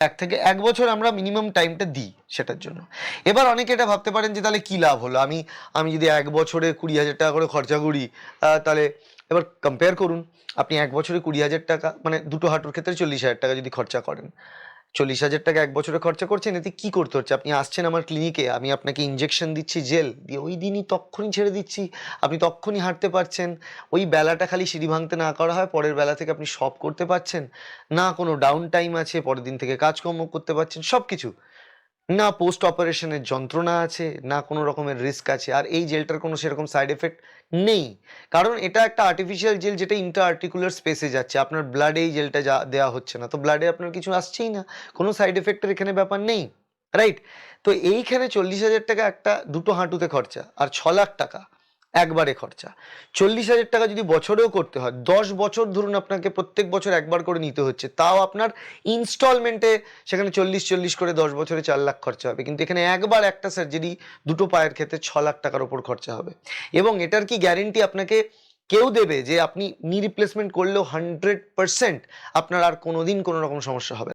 1 থেকে 1 বছর আমরা মিনিমাম টাইমটা দিই সেটার জন্য। এবার অনেকে এটা ভাবতে পারেন যে তাহলে কি লাভ হলো? আমি যদি 1 বছরে 20,000 টাকা করে খরচা করি, তাহলে এবার কম্পেয়ার করুন। আপনি 1 বছরে 20,000 টাকা মানে দুটো হাঁটুর ক্ষেত্রে 40,000 টাকা যদি খরচা করেন, 40,000 টাকা 1 বছরে খরচা করছেন, এতে কি করতে হচ্ছে? আপনি আসছেন আমার ক্লিনিকে, আমি আপনাকে ইনজেকশন দিচ্ছি জেল, দিয়ে ওই দিনই তক্ষুনি ছেড়ে দিচ্ছি। আপনি তক্ষুনি হাঁটতে পারছেন। ওই বেলাটা খালি সিঁড়ি ভাঙতে না করা হয়, পরের বেলা থেকে আপনি সব করতে পারছেন। না কোনো ডাউন টাইম আছে, পরের দিন থেকে কাজকর্ম করতে পারছেন, সবকিছু। না পোস্ট অপারেশনের যন্ত্রণা আছে, না কোনো রকমের রিস্ক আছে। আর এই জেলটার কোনো সেরকম সাইড এফেক্ট নেই। কারণ এটা একটা আর্টিফিশিয়াল জেল যেটা ইন্ট্রা আর্টিকুলার স্পেসে যাচ্ছে। আপনার ব্লাডে এই জেলটা দেওয়া হচ্ছে না। তো ব্লাডে আপনার কিছু আসছেই না। কোনো সাইড এফেক্টের এখানে ব্যাপার নেই। রাইট? তো এইখানে 40,000 টাকা একটা দুটো হাঁটুতে খরচা আর 6,00,000 টাকা একবারে খরচা। 40,000 টাকা যদি বছরেও করতে হয়, 10 বছর ধরুন আপনাকে প্রত্যেক বছর একবার করে নিতে হচ্ছে। তাও আপনার ইনস্টলমেন্টে সেখানে 40 করে 10 বছরে 4,00,000 খরচা হবে। কিন্তু এখানে একবার একটা সার্জারি দুটো পায়ের ক্ষেত্রে 6,00,000 টাকার উপর খরচা হবে। এবং এটার কি গ্যারেন্টি আপনাকে কেউ দেবে যে আপনি নি রিপ্লেসমেন্ট করলেও 100% আপনার আর কোনোদিন কোনো রকম সমস্যা হবে না?